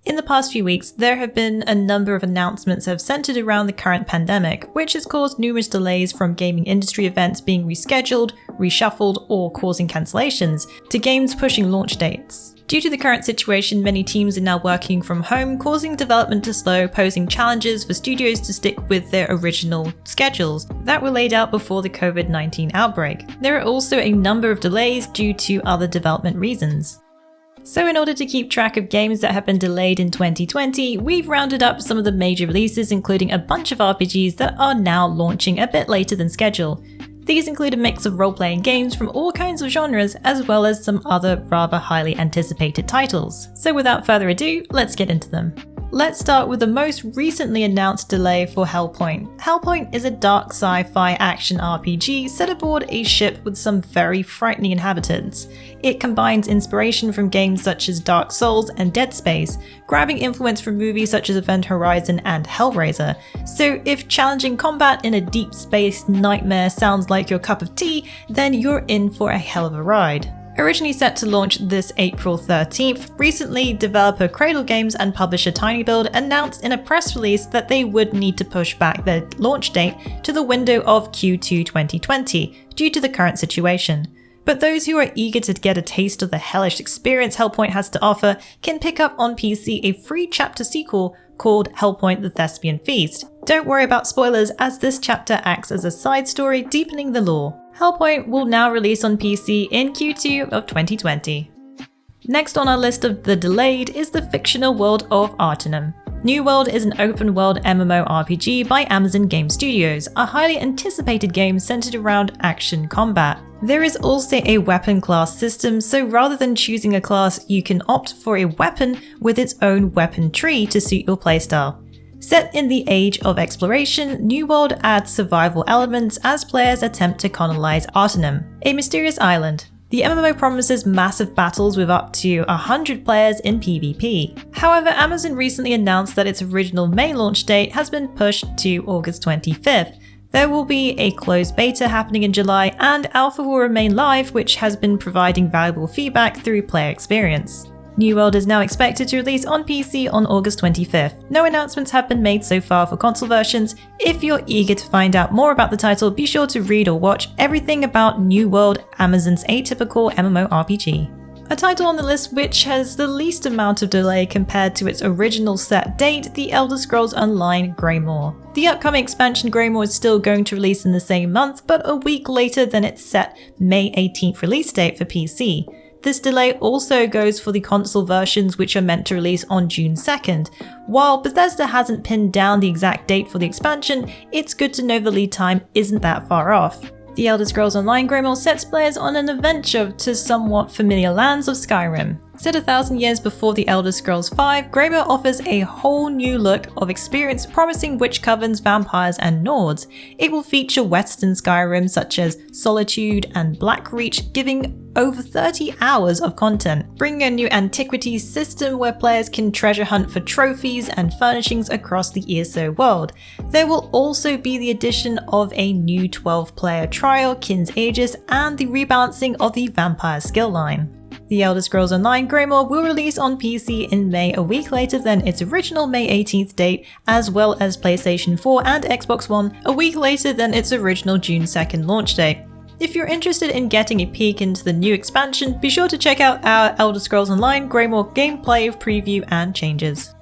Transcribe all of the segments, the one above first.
In the past few weeks, there have been a number of announcements that have centered around the current pandemic, which has caused numerous delays from gaming industry events being rescheduled, reshuffled, or causing cancellations, to games pushing launch dates. Due to the current situation, many teams are now working from home, causing development to slow, posing challenges for studios to stick with their original schedules that were laid out before the COVID-19 outbreak. There are also a number of delays due to other development reasons. So in order to keep track of games that have been delayed in 2020, we've rounded up some of the major releases, including a bunch of RPGs that are now launching a bit later than schedule. These include a mix of role-playing games from all kinds of genres, as well as some other rather highly anticipated titles. So without further ado, let's get into them. Let's start with the most recently announced delay for Hellpoint. Hellpoint is a dark sci-fi action RPG set aboard a ship with some very frightening inhabitants. It combines inspiration from games such as Dark Souls and Dead Space, grabbing influence from movies such as Event Horizon and Hellraiser. So if challenging combat in a deep space nightmare sounds like your cup of tea, then you're in for a hell of a ride. Originally set to launch this April 13th, recently developer Cradle Games and publisher tinyBuild announced in a press release that they would need to push back their launch date to the window of Q2 2020 due to the current situation. But those who are eager to get a taste of the hellish experience Hellpoint has to offer can pick up on PC a free chapter sequel called Hellpoint: The Thespian Feast. Don't worry about spoilers, as this chapter acts as a side story deepening the lore. Hellpoint will now release on PC in Q2 of 2020. Next on our list of the delayed is the fictional world of Arcanum. New World is an open-world MMORPG by Amazon Game Studios, a highly anticipated game centered around action combat. There is also a weapon class system, so rather than choosing a class, you can opt for a weapon with its own weapon tree to suit your playstyle. Set in the age of exploration, New World adds survival elements as players attempt to colonize Arcanum, a mysterious island. The MMO promises massive battles with up to 100 players in PvP. However, Amazon recently announced that its original May launch date has been pushed to August 25th. There will be a closed beta happening in July, and alpha will remain live, which has been providing valuable feedback through player experience. New World is now expected to release on PC on August 25th. No announcements have been made so far for console versions. If you're eager to find out more about the title, be sure to read or watch everything about New World, Amazon's atypical MMORPG. A title on the list which has the least amount of delay compared to its original set date, The Elder Scrolls Online GREYMOOR. The upcoming expansion GREYMOOR is still going to release in the same month, but a week later than its set May 18th release date for PC. This delay also goes for the console versions, which are meant to release on June 2nd. While Bethesda hasn't pinned down the exact date for the expansion, it's good to know the lead time isn't that far off. The Elder Scrolls Online GREYMOOR sets players on an adventure to somewhat familiar lands of Skyrim. Set 1,000 years before The Elder Scrolls V, GREYMOOR offers a whole new look of experience promising witch covens, vampires, and Nords. It will feature Western Skyrim such as Solitude and Blackreach, giving over 30 hours of content, bringing a new antiquities system where players can treasure hunt for trophies and furnishings across the ESO world. There will also be the addition of a new 12-player trial, Kin's Aegis, and the rebalancing of the vampire skill line. The Elder Scrolls Online GREYMOOR will release on PC in May, a week later than its original May 18th date, as well as PlayStation 4 and Xbox One, a week later than its original June 2nd launch date. If you're interested in getting a peek into the new expansion, be sure to check out our Elder Scrolls Online GREYMOOR gameplay preview and changes.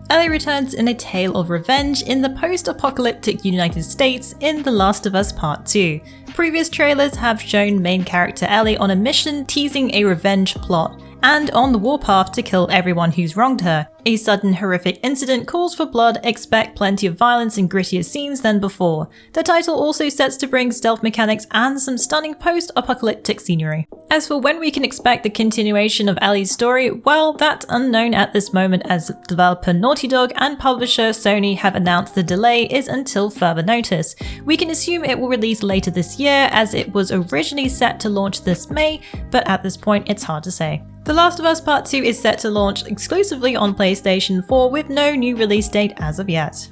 Ellie returns in a tale of revenge in the post-apocalyptic United States in The Last of Us Part 2. Previous trailers have shown main character Ellie on a mission teasing a revenge plot, and on the warpath to kill everyone who's wronged her. A sudden horrific incident calls for blood, expect plenty of violence and grittier scenes than before. The title also sets to bring stealth mechanics and some stunning post-apocalyptic scenery. As for when we can expect the continuation of Ellie's story, well, that's unknown at this moment, as developer Naughty Dog and publisher Sony have announced the delay is until further notice. We can assume it will release later this year, as it was originally set to launch this May, but at this point it's hard to say. The Last of Us Part 2 is set to launch exclusively on PlayStation 4 with no new release date as of yet.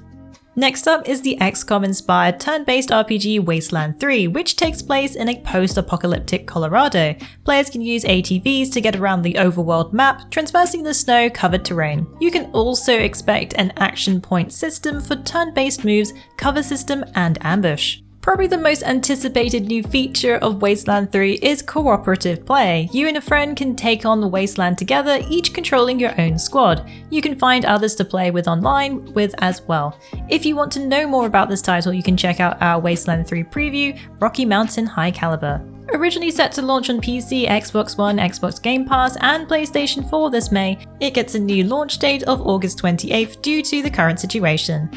Next up is the XCOM-inspired turn-based RPG Wasteland 3, which takes place in a post-apocalyptic Colorado. Players can use ATVs to get around the overworld map, traversing the snow-covered terrain. You can also expect an action point system for turn-based moves, cover system, and ambush. Probably the most anticipated new feature of Wasteland 3 is cooperative play. You and a friend can take on the Wasteland together, each controlling your own squad. You can find others to play with online with as well. If you want to know more about this title, you can check out our Wasteland 3 preview, Rocky Mountain High Caliber. Originally set to launch on PC, Xbox One, Xbox Game Pass, and PlayStation 4 this May, it gets a new launch date of August 28th due to the current situation.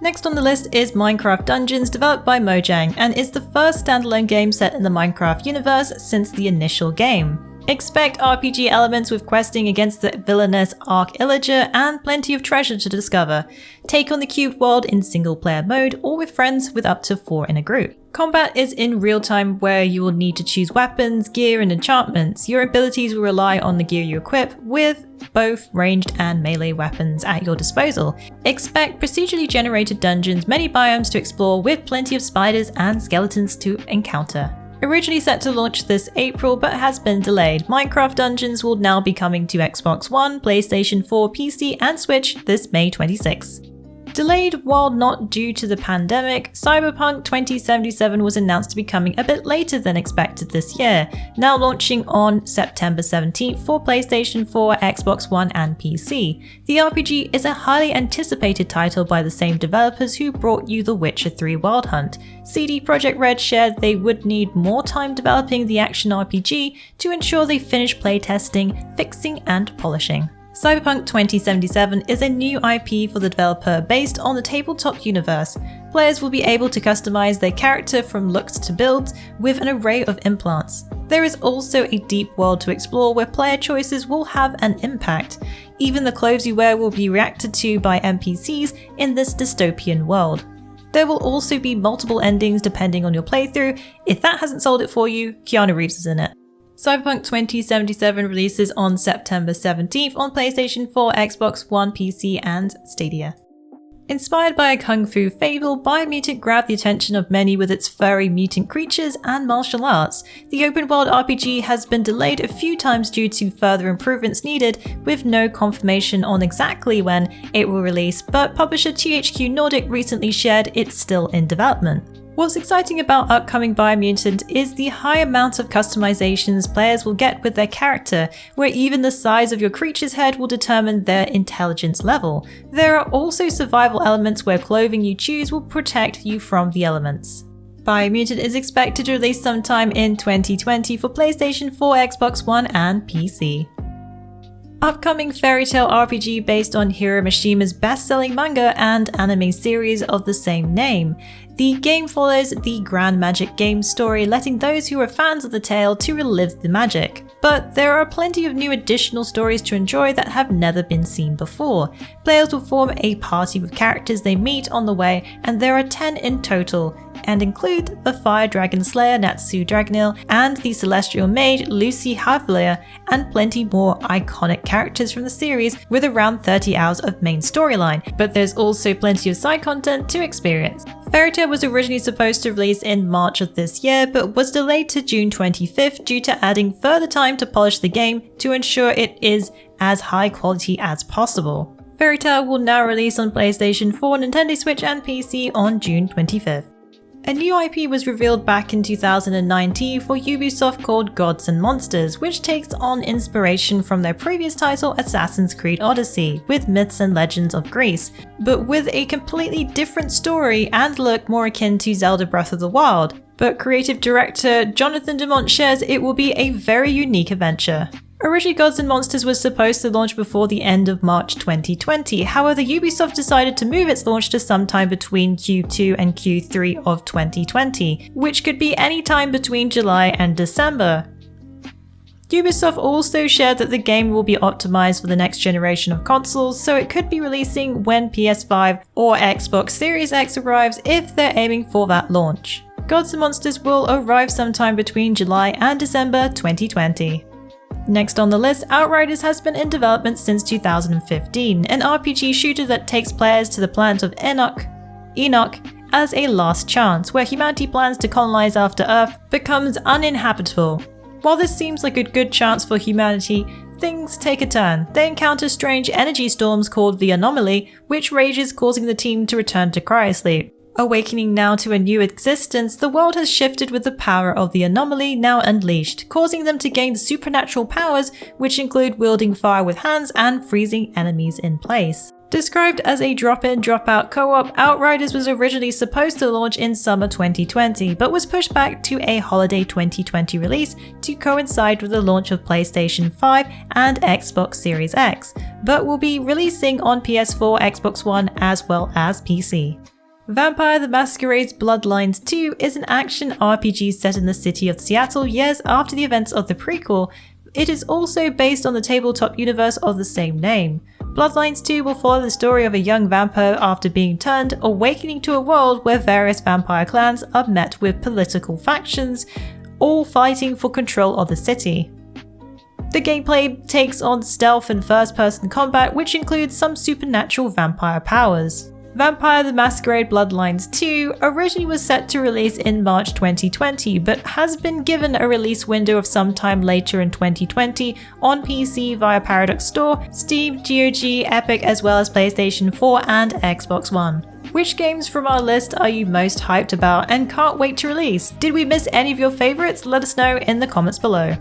Next on the list is Minecraft Dungeons, developed by Mojang, and is the first standalone game set in the Minecraft universe since the initial game. Expect RPG elements with questing against the villainous Arch-Illager and plenty of treasure to discover. Take on the cubed world in single player mode or with friends with up to 4 in a group. Combat is in real time where you will need to choose weapons, gear and enchantments. Your abilities will rely on the gear you equip, with both ranged and melee weapons at your disposal. Expect procedurally generated dungeons, many biomes to explore with plenty of spiders and skeletons to encounter. Originally set to launch this April but has been delayed, Minecraft Dungeons will now be coming to Xbox One, PlayStation 4, PC and Switch this May 26. Delayed while not due to the pandemic, CYBERPUNK 2077 was announced to be coming a bit later than expected this year, now launching on September 17th for PlayStation 4, Xbox One and PC. The RPG is a highly anticipated title by the same developers who brought you The Witcher 3 Wild Hunt. CD Projekt Red shared they would need more time developing the action RPG to ensure they finish playtesting, fixing and polishing. CYBERPUNK 2077 is a new IP for the developer based on the tabletop universe. Players will be able to customize their character from looks to builds with an array of implants. There is also a deep world to explore where player choices will have an impact. Even the clothes you wear will be reacted to by NPCs in this dystopian world. There will also be multiple endings depending on your playthrough. If that hasn't sold it for you, Keanu Reeves is in it. CYBERPUNK 2077 releases on September 17th on PlayStation 4, Xbox One, PC and Stadia. Inspired by a kung fu fable, BIOMUTANT grabbed the attention of many with its furry mutant creatures and martial arts. The open world RPG has been delayed a few times due to further improvements needed, with no confirmation on exactly when it will release, but publisher THQ Nordic recently shared it's still in development. What's exciting about upcoming BIOMUTANT is the high amount of customizations players will get with their character, where even the size of your creature's head will determine their intelligence level. There are also survival elements where clothing you choose will protect you from the elements. BIOMUTANT is expected to release sometime in 2020 for PlayStation 4, Xbox One and PC. Upcoming fairy tale RPG based on Hiro Mishima's best-selling manga and anime series of the same name. The game follows the Grand Magic Games story, letting those who are fans of the tale to relive the magic. But there are plenty of new additional stories to enjoy that have never been seen before. Players will form a party with characters they meet on the way, and there are 10 in total, and include the Fire Dragon Slayer Natsu Dragonil and the Celestial Mage Lucy Havlia, and plenty more iconic characters from the series with around 30 hours of main storyline, but there's also plenty of side content to experience. Fairy Tail was originally supposed to release in March of this year, but was delayed to June 25th due to adding further time to polish the game to ensure it is as high quality as possible. Fairy Tail will now release on PlayStation 4, Nintendo Switch and PC on June 25th. A new IP was revealed back in 2019 for Ubisoft called Gods and Monsters, which takes on inspiration from their previous title Assassin's Creed Odyssey, with myths and legends of Greece, but with a completely different story and look more akin to Zelda Breath of the Wild. But creative director Jonathan Dumont shares it will be a very unique adventure. Originally, Gods and Monsters was supposed to launch before the end of March 2020, however Ubisoft decided to move its launch to sometime between Q2 and Q3 of 2020, which could be any time between July and December. Ubisoft also shared that the game will be optimized for the next generation of consoles, so it could be releasing when PS5 or Xbox Series X arrives if they're aiming for that launch. Gods and Monsters will arrive sometime between July and December 2020. Next on the list, Outriders has been in development since 2015, an RPG shooter that takes players to the planet of Enoch. Enoch, as a last chance, where humanity plans to colonize after Earth becomes uninhabitable. While this seems like a good chance for humanity, things take a turn. They encounter strange energy storms called the Anomaly, which rages, causing the team to return to cryosleep. Awakening now to a new existence, the world has shifted with the power of the Anomaly now unleashed, causing them to gain supernatural powers, which include wielding fire with hands and freezing enemies in place. Described as a drop-in, drop-out co-op, Outriders was originally supposed to launch in summer 2020, but was pushed back to a holiday 2020 release to coincide with the launch of PlayStation 5 and Xbox Series X, but will be releasing on PS4, Xbox One, as well as PC. Vampire the Masquerade's Bloodlines 2 is an action RPG set in the city of Seattle years after the events of the prequel. It is also based on the tabletop universe of the same name. Bloodlines 2 will follow the story of a young vampire after being turned, awakening to a world where various vampire clans are met with political factions, all fighting for control of the city. The gameplay takes on stealth and first-person combat, which includes some supernatural vampire powers. Vampire the Masquerade Bloodlines 2 originally was set to release in March 2020, but has been given a release window of sometime later in 2020 on PC via Paradox Store, Steam, GOG, Epic, as well as PlayStation 4 and Xbox One. Which games from our list are you most hyped about and can't wait to release? Did we miss any of your favorites? Let us know in the comments below.